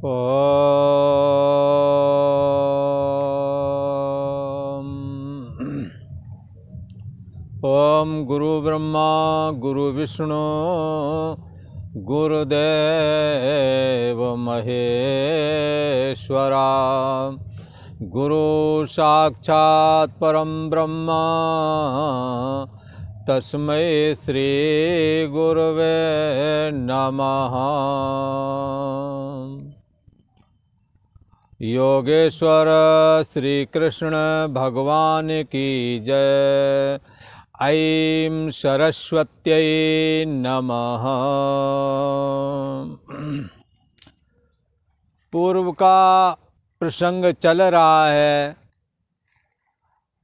ओम गुरु ब्रह्मा गुरु विष्णु गुरुदेव महेश्वरा गुरु साक्षात् परम ब्रह्म तस्मै श्री गुरवे नमः। योगेश्वर श्री कृष्ण भगवान की जय। ऐं सरस्वत्यै नमः। पूर्व का प्रसंग चल रहा है,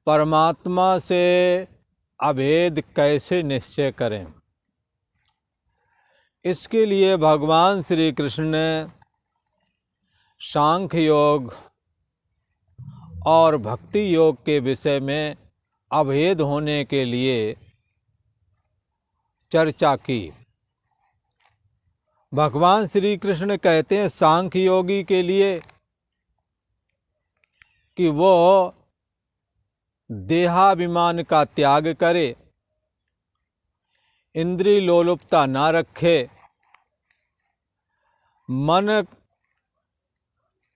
परमात्मा से अभेद कैसे निश्चय करें। इसके लिए भगवान श्री कृष्ण ने सांख्य योग और भक्ति योग के विषय में अभेद होने के लिए चर्चा की। भगवान श्री कृष्ण कहते हैं सांख्य योगी के लिए कि वो देहाभिमान का त्याग करे, इंद्रिय लोलुपता ना रखे, मन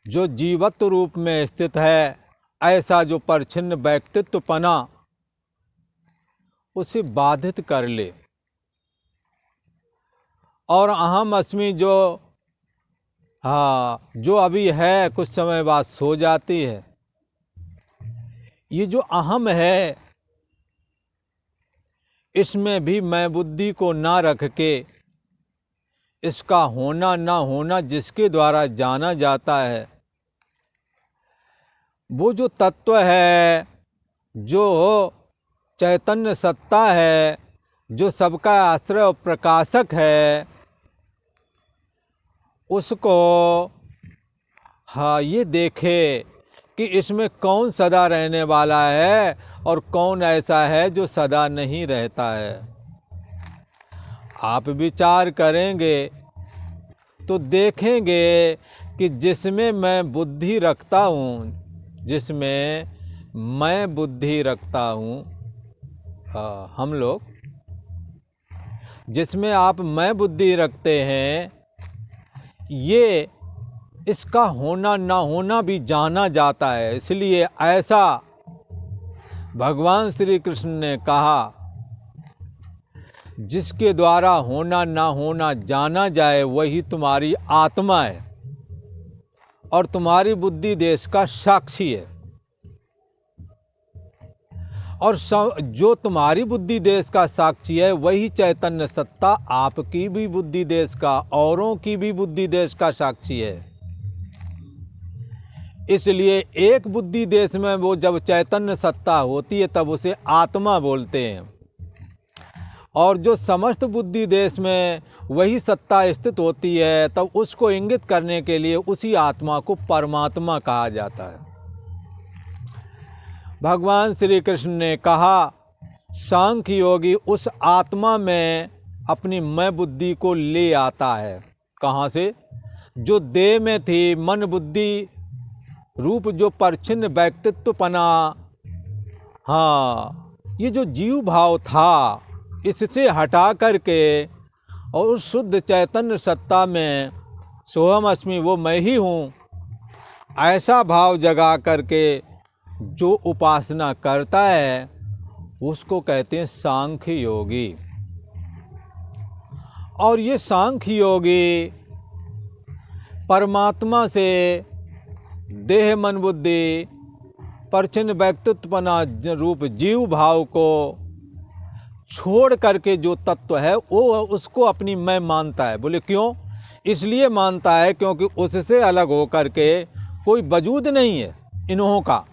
जो जीवत्व रूप में स्थित है ऐसा जो परिच्छिन्न व्यक्तित्वपना उसे बाधित कर ले, और अहम अस्मि जो अभी है कुछ समय बाद सो जाती है। ये जो अहम है इसमें भी मैं बुद्धि को ना रख के इसका होना ना होना जिसके द्वारा जाना जाता है, वो जो तत्व है, जो चैतन्य सत्ता है, जो सबका आश्रय और प्रकाशक है, उसको ये देखे कि इसमें कौन सदा रहने वाला है और कौन ऐसा है जो सदा नहीं रहता है। आप विचार करेंगे तो देखेंगे कि जिसमें मैं बुद्धि रखता हूँ, जिसमें मैं बुद्धि रखता हूँ, हम लोग जिसमें आप मैं बुद्धि रखते हैं, ये इसका होना ना होना भी जाना जाता है। इसलिए ऐसा भगवान श्री कृष्ण ने कहा, जिसके द्वारा होना ना होना जाना जाए वही तुम्हारी आत्मा है और तुम्हारी बुद्धि देश का साक्षी है। और जो तुम्हारी बुद्धि देश का साक्षी है वही चैतन्य सत्ता आपकी भी बुद्धि देश का, औरों की भी बुद्धि देश का साक्षी है। इसलिए एक बुद्धि देश में वो जब चैतन्य सत्ता होती है तब उसे आत्मा बोलते हैं, और जो समस्त बुद्धि देश में वही सत्ता स्थित होती है तब उसको इंगित करने के लिए उसी आत्मा को परमात्मा कहा जाता है। भगवान श्री कृष्ण ने कहा सांख्य योगी उस आत्मा में अपनी मैं बुद्धि को ले आता है। कहाँ से? जो देह में थी, मन बुद्धि रूप जो परिच्छिन्न व्यक्तित्वपना, ये जो जीव भाव था, इससे हटा करके और उस शुद्ध चैतन्य सत्ता में सोहम अस्मि वो मैं ही हूँ ऐसा भाव जगा करके जो उपासना करता है उसको कहते हैं सांख्य योगी। और ये सांख्य योगी परमात्मा से देह मन बुद्धि परिच्छिन्न व्यक्तित्वपना रूप जीव भाव को छोड़ करके जो तत्व है वो उसको अपनी मैं मानता है। बोले क्यों? इसलिए मानता है क्योंकि उससे अलग होकर के कोई वजूद नहीं है इन्हों का।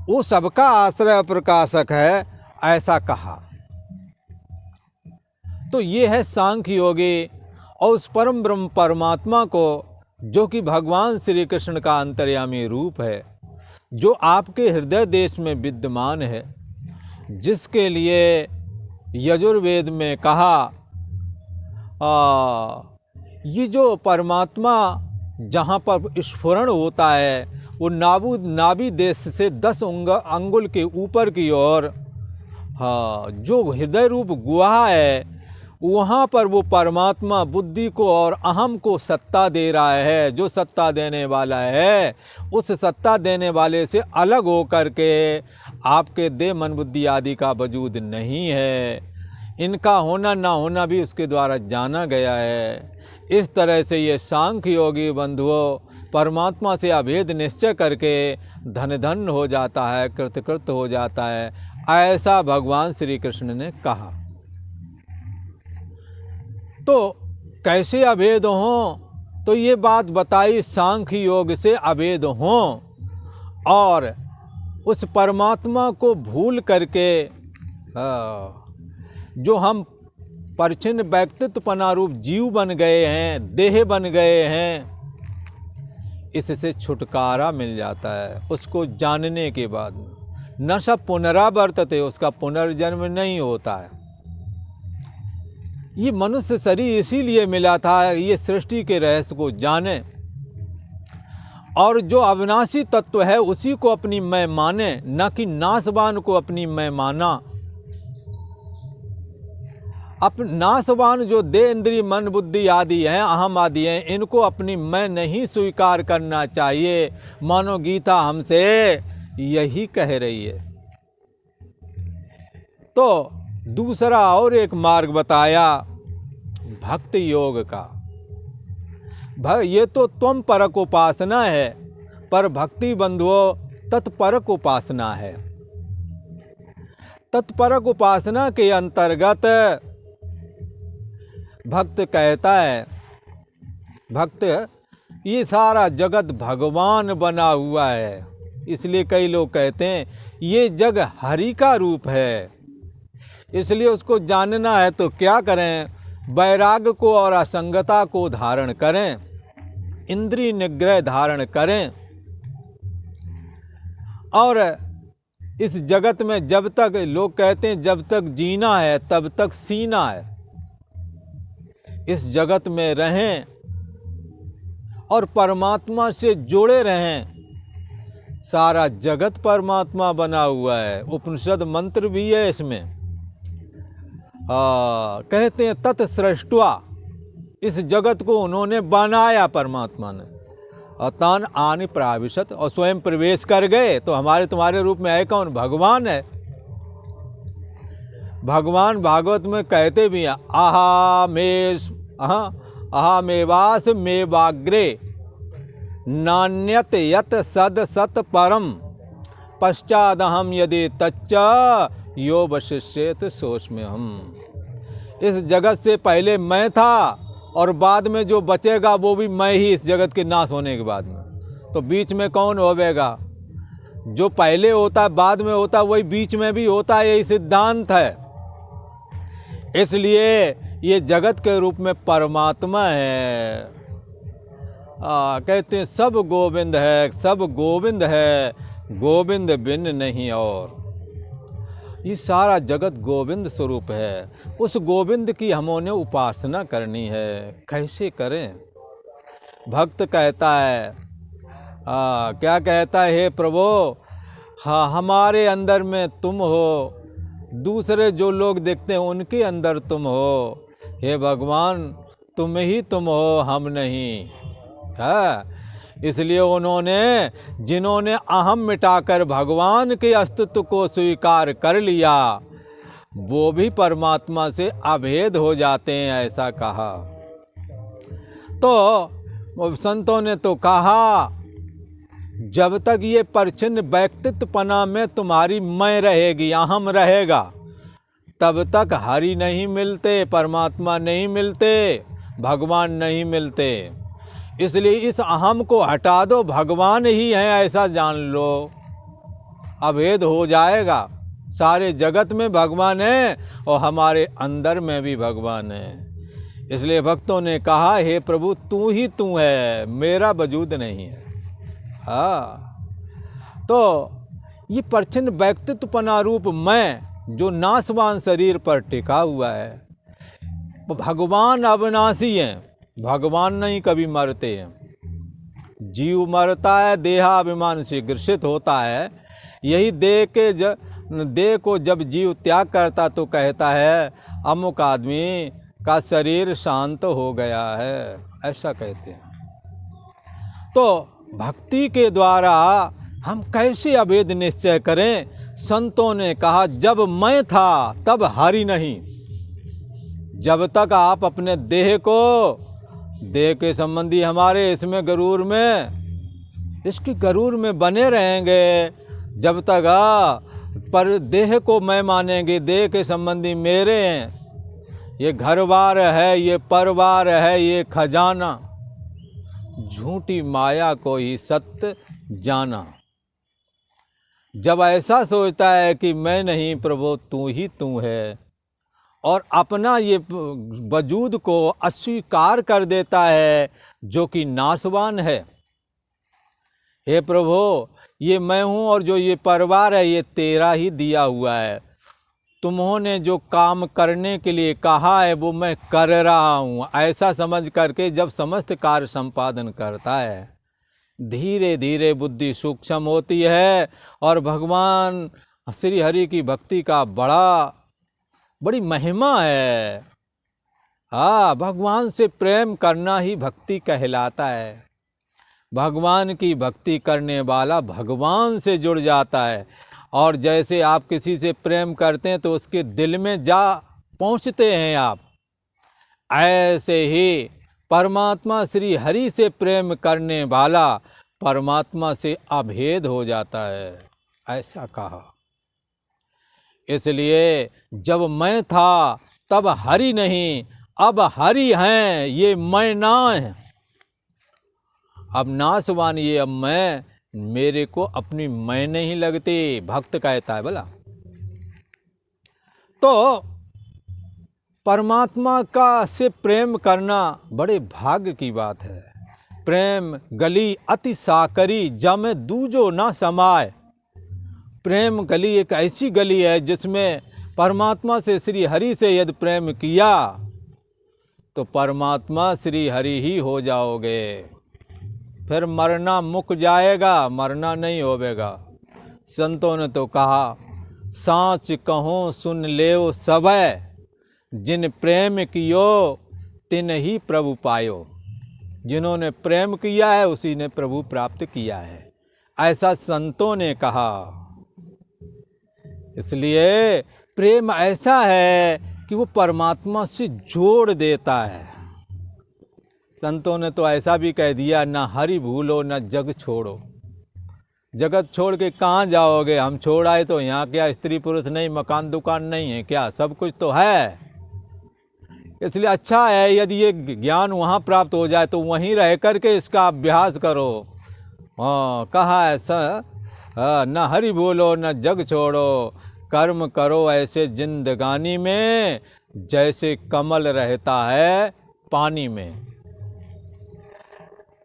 वो सबका आश्रय प्रकाशक है, ऐसा कहा। तो ये है सांख्य योगी। और उस परम ब्रह्म परमात्मा को जो कि भगवान श्री कृष्ण का अंतर्यामी रूप है, जो आपके हृदय देश में विद्यमान है, जिसके लिए यजुर्वेद में कहा ये जो परमात्मा जहाँ पर स्फुरण होता है वो नाभि देश से 10 अंगुल के ऊपर की ओर, हाँ, जो हृदय रूप गुहा है वहाँ पर वो परमात्मा बुद्धि को और अहम को सत्ता दे रहा है। जो सत्ता देने वाला है उस सत्ता देने वाले से अलग हो कर के आपके देह मन बुद्धि आदि का वजूद नहीं है। इनका होना ना होना भी उसके द्वारा जाना गया है। इस तरह से ये सांख्य योगी बंधुओं परमात्मा से अभेद निश्चय करके धन धन हो जाता है, कृतकृत हो जाता है, ऐसा भगवान श्री कृष्ण ने कहा। तो कैसे अभेद हों, तो ये बात बताई सांख्य योग से अभेद हों और उस परमात्मा को भूल करके जो हम परिच्छिन्न व्यक्तित्वपना रूप जीव बन गए हैं, देह बन गए हैं, इससे छुटकारा मिल जाता है उसको जानने के बाद में। न सब पुनरावर्तते, उसका पुनर्जन्म नहीं होता है। ये मनुष्य शरीर इसीलिए मिला था, ये सृष्टि के रहस्य को जाने और जो अविनाशी तत्व है उसी को अपनी मैं माने, न कि नाशवान को अपनी मैं माना। नाशवान जो देह इंद्रिय मन बुद्धि आदि हैं, अहम आदि हैं, इनको अपनी मैं नहीं स्वीकार करना चाहिए। मानो गीता हमसे यही कह रही है। तो दूसरा और एक मार्ग बताया भक्ति योग का। ये तो त्वम परक उपासना है, पर भक्ति बंधुओं तत्परक उपासना है। तत्परक उपासना के अंतर्गत भक्त कहता है, भक्त ये सारा जगत भगवान बना हुआ है, इसलिए कई लोग कहते हैं ये जग हरि का रूप है। इसलिए उसको जानना है तो क्या करें, वैराग्य को और असंगता को धारण करें, इंद्रिय निग्रह धारण करें और इस जगत में जब तक, लोग कहते हैं जब तक जीना है तब तक सीना है, इस जगत में रहें और परमात्मा से जुड़े रहें। सारा जगत परमात्मा बना हुआ है, उपनिषद मंत्र भी है इसमें। कहते हैं तत्सृष्ट्वा, इस जगत को उन्होंने बनाया परमात्मा ने। अतान आनि प्राविशत, और स्वयं प्रवेश कर गए। तो हमारे तुम्हारे रूप में है कौन? भगवान है। भगवान भागवत में कहते भी हैं अहामेवास मेवाग्रे नान्यत यत सद सत परम पश्चादहम यदि तच्च यो वशिष्येत सोच में हम। इस जगत से पहले मैं था और बाद में जो बचेगा वो भी मैं ही, इस जगत के नाश होने के बाद में। तो बीच में कौन होवेगा? जो पहले होता है बाद में होता है, वही बीच में भी होता है, यही सिद्धांत है। इसलिए ये जगत के रूप में परमात्मा है। कहते हैं सब गोविंद है, सब गोविंद है, गोविंद बिन नहीं और। ये सारा जगत गोविंद स्वरूप है। उस गोविंद की हमने उपासना करनी है। कैसे करें? भक्त कहता है, क्या कहता है? हे प्रभु, हाँ, हमारे अंदर में तुम हो, दूसरे जो लोग देखते हैं उनके अंदर तुम हो। हे भगवान, तुम ही तुम हो, हम नहीं है। इसलिए उन्होंने, जिन्होंने अहम मिटाकर भगवान के अस्तित्व को स्वीकार कर लिया, वो भी परमात्मा से अभेद हो जाते हैं, ऐसा कहा। तो संतों ने तो कहा, जब तक ये परिच्छिन्न व्यक्तित्वपना में तुम्हारी मैं रहेगी, अहम रहेगा, तब तक हरि नहीं मिलते, परमात्मा नहीं मिलते, भगवान नहीं मिलते। इसलिए इस अहम को हटा दो, भगवान ही है ऐसा जान लो, अभेद हो जाएगा। सारे जगत में भगवान है और हमारे अंदर में भी भगवान है। इसलिए भक्तों ने कहा, हे प्रभु, तू ही तू है, मेरा वजूद नहीं है। तो ये परिच्छिन्न व्यक्तित्वपना रूप मैं, जो नाशवान शरीर पर टिका हुआ है, भगवान अविनाशी हैं, भगवान नहीं कभी मरते हैं। जीव मरता है, देहाभिमान से ग्रसित होता है। यही देह को जब जीव त्याग करता तो कहता है अमुक आदमी का शरीर शांत हो गया है, ऐसा कहते हैं। तो भक्ति के द्वारा हम कैसे अभेद निश्चय करें? संतों ने कहा जब मैं था तब हरि नहीं। जब तक आप अपने देह के संबंधी हमारे इसमें गरूर में, इसकी गरूर में बने रहेंगे, जब तक पर देह को मैं मानेंगे, देह के संबंधी मेरे हैं, ये घरबार है, ये परवार है, ये खजाना, झूठी माया को ही सत्य जाना। जब ऐसा सोचता है कि मैं नहीं प्रभु तू ही तू है, और अपना ये वजूद को अस्वीकार कर देता है जो कि नाशवान है। हे प्रभु ये मैं हूँ और जो ये परिवार है ये तेरा ही दिया हुआ है। तुम्होंने जो काम करने के लिए कहा है वो मैं कर रहा हूँ, ऐसा समझ करके जब समस्त कार्य संपादन करता है, धीरे धीरे बुद्धि सूक्ष्म होती है और भगवान श्री हरि की भक्ति का बड़ी महिमा है। हाँ, भगवान से प्रेम करना ही भक्ति कहलाता है। भगवान की भक्ति करने वाला भगवान से जुड़ जाता है। और जैसे आप किसी से प्रेम करते हैं तो उसके दिल में जा पहुंचते हैं आप, ऐसे ही परमात्मा श्री हरि से प्रेम करने वाला परमात्मा से अभेद हो जाता है, ऐसा कहा। इसलिए जब मैं था तब हरि नहीं, अब हरि हैं, ये मैं ना है। अब नाशवान ये अब मैं, मेरे को अपनी मैं नहीं लगती, भक्त कहता है भला। तो परमात्मा का से प्रेम करना बड़े भाग्य की बात है। प्रेम गली अति साकरी, जम दूजो ना समाए। प्रेम गली एक ऐसी गली है जिसमें परमात्मा से श्री हरि से यदि प्रेम किया तो परमात्मा श्री हरि ही हो जाओगे। फिर मरना मुक जाएगा, मरना नहीं होवेगा। संतों ने तो कहा साच कहो सुन लेओ सबे, जिन प्रेम कियो तिन ही प्रभु पायो। जिन्होंने प्रेम किया है उसी ने प्रभु प्राप्त किया है, ऐसा संतों ने कहा। इसलिए प्रेम ऐसा है कि वो परमात्मा से जोड़ देता है। संतों ने तो ऐसा भी कह दिया, ना हरि भूलो ना जग छोड़ो। जगत छोड़ के कहाँ जाओगे? हम छोड़ आए तो यहाँ क्या स्त्री पुरुष नहीं, मकान दुकान नहीं है क्या? सब कुछ तो है। इसलिए अच्छा है यदि ये ज्ञान वहाँ प्राप्त हो जाए तो वहीं रह करके इसका अभ्यास करो। हाँ, कहा है न हरि बोलो न जग छोड़ो, कर्म करो ऐसे जिंदगानी में जैसे कमल रहता है पानी में।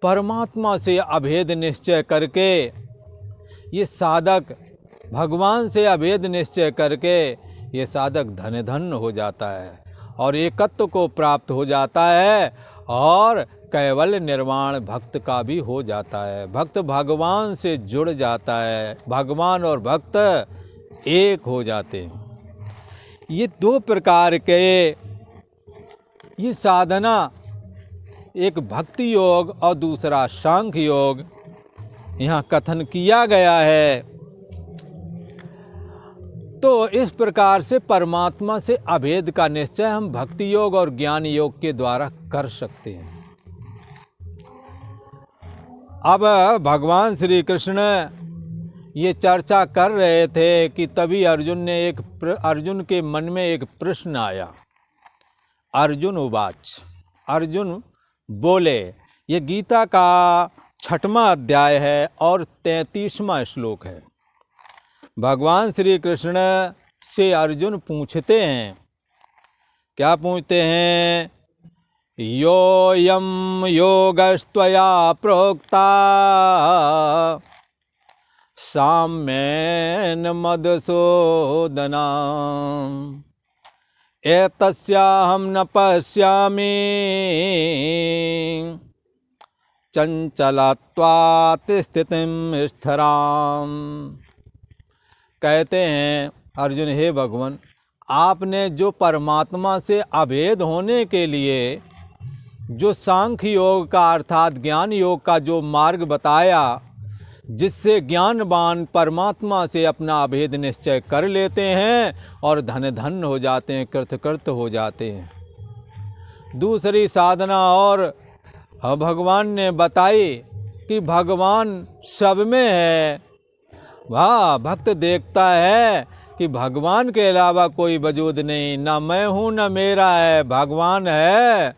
परमात्मा से अभेद निश्चय करके ये साधक, भगवान से अभेद निश्चय करके ये साधक धन धन हो जाता है और एकत्व को प्राप्त हो जाता है और कैवल्य निर्वाण भक्त का भी हो जाता है। भक्त भगवान से जुड़ जाता है, भगवान और भक्त एक हो जाते हैं। ये दो प्रकार के ये साधना, एक भक्ति योग और दूसरा सांख्य योग यहाँ कथन किया गया है। तो इस प्रकार से परमात्मा से अभेद का निश्चय हम भक्ति योग और ज्ञान योग के द्वारा कर सकते हैं। अब भगवान श्री कृष्ण ये चर्चा कर रहे थे कि तभी अर्जुन के मन में एक प्रश्न आया। अर्जुन उवाच, अर्जुन बोले, ये गीता का 6वां अध्याय है और 33वां श्लोक है। भगवान श्री कृष्ण से अर्जुन पूछते हैं, क्या पूछते हैं? योऽयं योगस्त्वया प्रोक्ता साम्येन मधुसूदन, एतस्याहं न पश्यामि चंचलत्वात् स्थितिम स्थिराम। कहते हैं अर्जुन, हे भगवान, आपने जो परमात्मा से अभेद होने के लिए जो सांख्य योग का अर्थात ज्ञान योग का जो मार्ग बताया, जिससे ज्ञानवान परमात्मा से अपना अभेद निश्चय कर लेते हैं और धन धन हो जाते हैं, कृतकृत हो जाते हैं। दूसरी साधना और भगवान ने बताई कि भगवान सब में है। वह भक्त देखता है कि भगवान के अलावा कोई वजूद नहीं, ना मैं हूँ ना मेरा है, भगवान है,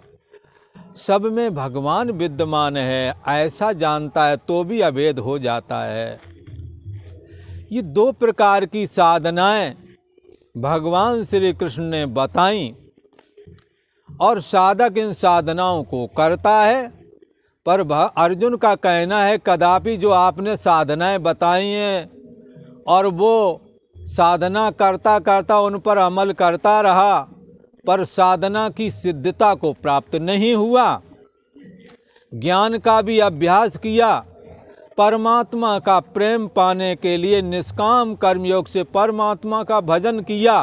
सब में भगवान विद्यमान है, ऐसा जानता है तो भी अभेद हो जाता है। ये दो प्रकार की साधनाएं भगवान श्री कृष्ण ने बताई और साधक इन साधनाओं को करता है। पर अर्जुन का कहना है कदापि जो आपने साधनाएं बताई हैं और वो साधना करता करता उन पर अमल करता रहा, पर साधना की सिद्धता को प्राप्त नहीं हुआ, ज्ञान का भी अभ्यास किया, परमात्मा का प्रेम पाने के लिए निष्काम कर्मयोग से परमात्मा का भजन किया,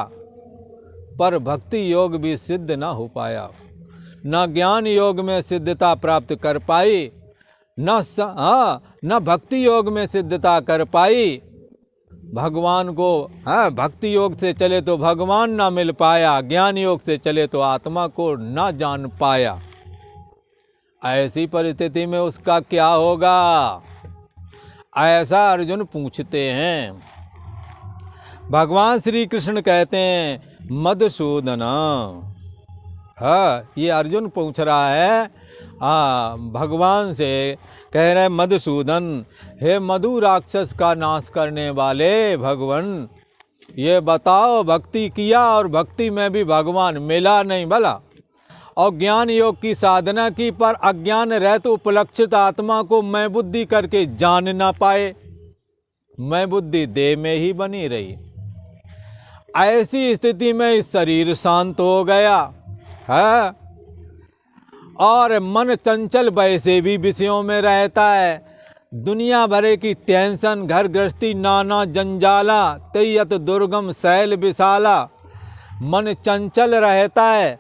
पर भक्ति योग भी सिद्ध ना हो पाया, न ज्ञान योग में सिद्धता प्राप्त कर पाई, न भक्ति योग में सिद्धता कर पाई। भगवान को भक्ति योग से चले तो भगवान ना मिल पाया, ज्ञान योग से चले तो आत्मा को ना जान पाया। ऐसी परिस्थिति में उसका क्या होगा, ऐसा अर्जुन पूछते हैं। भगवान श्री कृष्ण कहते हैं मधुसूदन, ये अर्जुन पूछ रहा है भगवान से, कह रहे मधुसूदन, हे मधु राक्षस का नाश करने वाले भगवान, ये बताओ भक्ति किया और भक्ति में भी भगवान मिला नहीं भला, और ज्ञान योग की साधना की पर अज्ञान रहित उपलक्षित आत्मा को मैं बुद्धि करके जान ना पाए, मैं बुद्धि देह में ही बनी रही। ऐसी स्थिति में शरीर शांत हो गया है और मन चंचल वैसे भी विषयों में रहता है। दुनिया भरे की टेंशन, घर गृहस्थी नाना जंजाला, तैयत दुर्गम शैल विशाला, मन चंचल रहता है।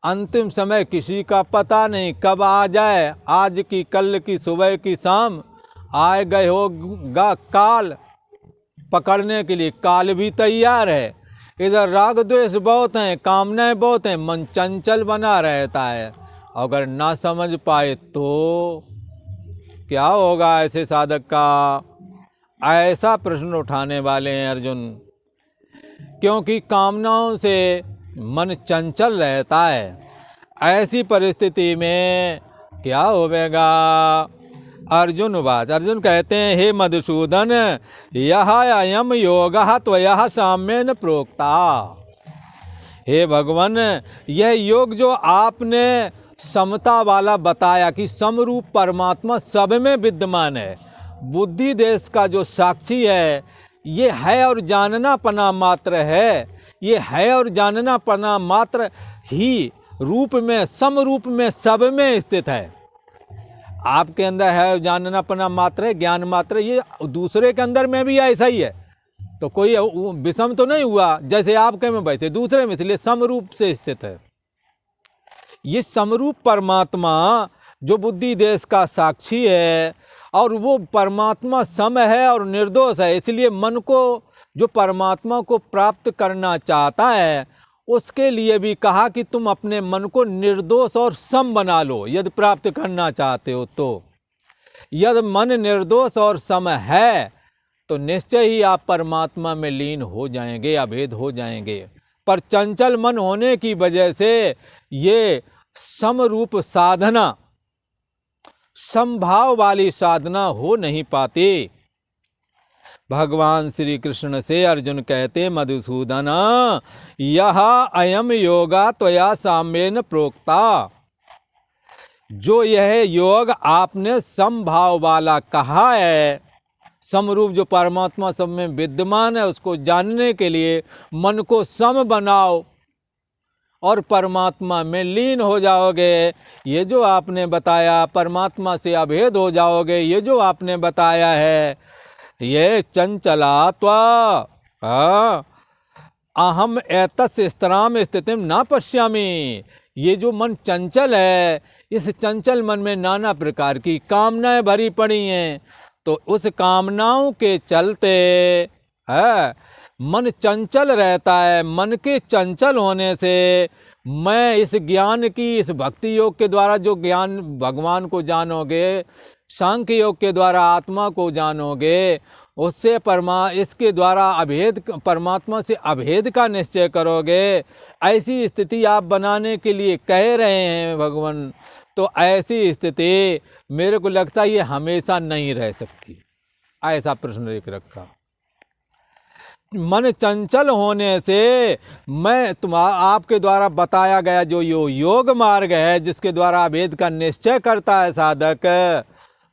अंतिम समय किसी का पता नहीं कब आ जाए, आज की कल की सुबह की शाम, आए गए होगा काल, पकड़ने के लिए काल भी तैयार है। इधर राग द्वेष बहुत हैं, कामनाएं बहुत हैं, मन चंचल बना रहता है। अगर ना समझ पाए तो क्या होगा ऐसे साधक का, ऐसा प्रश्न उठाने वाले हैं अर्जुन। क्योंकि कामनाओं से मन चंचल रहता है, ऐसी परिस्थिति में क्या होगा। अर्जुन कहते हैं हे मधुसूदन, यह अयम योगः त्वया साम्येन प्रोक्ता। हे भगवान, यह योग जो आपने समता वाला बताया कि समरूप परमात्मा सब में विद्यमान है, बुद्धि देश का जो साक्षी है, ये है और जानना पना मात्र है, ये है और जानना पना मात्र ही रूप में समरूप में सब में स्थित है। आपके अंदर है जानना पना मात्र है, ज्ञान मात्र, ये दूसरे के अंदर में भी ऐसा ही है। तो कोई विषम तो नहीं हुआ, जैसे आपके में बैठे दूसरे में, इसलिए समरूप से स्थित है। ये समरूप परमात्मा जो बुद्धि देश का साक्षी है और वो परमात्मा सम है और निर्दोष है, इसलिए मन को जो परमात्मा को प्राप्त करना चाहता है उसके लिए भी कहा कि तुम अपने मन को निर्दोष और सम बना लो यदि प्राप्त करना चाहते हो तो। यदि मन निर्दोष और सम है तो निश्चय ही आप परमात्मा में लीन हो जाएंगे, अभेद हो जाएंगे। पर चंचल मन होने की वजह से ये समरूप साधना, समभाव वाली साधना हो नहीं पाती। भगवान श्री कृष्ण से अर्जुन कहते मधुसूदन, यह अयम योगा त्वया साम्येन प्रोक्ता। जो यह योग आपने समभाव वाला कहा है, समरूप जो परमात्मा सब में विद्यमान है, उसको जानने के लिए मन को सम बनाओ और परमात्मा में लीन हो जाओगे। ये जो आपने बताया परमात्मा से अभेद हो जाओगे, ये जो आपने बताया है, ये चंचलात्वा अहम एतस्य स्थिराम स्थितिम न पश्यामि। ये जो मन चंचल है, इस चंचल मन में नाना प्रकार की कामनाएं भरी पड़ी हैं, तो उस कामनाओं के चलते है मन चंचल रहता है। मन के चंचल होने से मैं इस ज्ञान की, इस भक्ति योग के द्वारा जो ज्ञान भगवान को जानोगे, सांख्य योग के द्वारा आत्मा को जानोगे, उससे इसके द्वारा अभेद, परमात्मा से अभेद का निश्चय करोगे। ऐसी स्थिति आप बनाने के लिए कह रहे हैं भगवान। तो ऐसी स्थिति मेरे को लगता है ये हमेशा नहीं रह सकती। ऐसा प्रश्न एक रखा। मन चंचल होने से मैं आपके द्वारा बताया गया जो योग मार्ग है, जिसके द्वारा अभेद का निश्चय करता है साधक,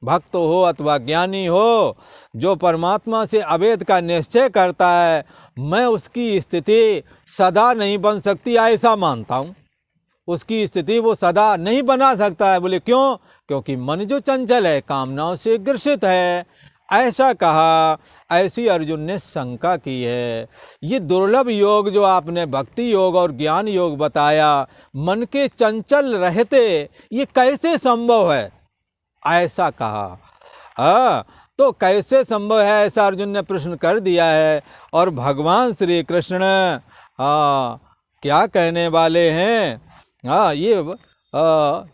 भक्त हो अथवा ज्ञानी हो, जो परमात्मा से अभेद का निश्चय करता है, मैं उसकी स्थिति सदा नहीं बन सकती ऐसा मानता हूँ। उसकी स्थिति वो सदा नहीं बना सकता है। बोले क्यों? क्योंकि मन जो चंचल है, कामनाओं से ग्रसित है, ऐसा कहा। ऐसी अर्जुन ने शंका की है। ये दुर्लभ योग जो आपने भक्ति योग और ज्ञान योग बताया, मन के चंचल रहते ये कैसे संभव है, ऐसा कहा। तो कैसे संभव है ऐसा अर्जुन ने प्रश्न कर दिया है। और भगवान श्री कृष्ण क्या कहने वाले हैं, ये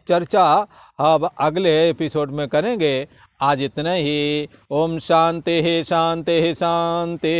चर्चा अब अगले एपिसोड में करेंगे। आज इतना ही। ओम शांति शांति शांति।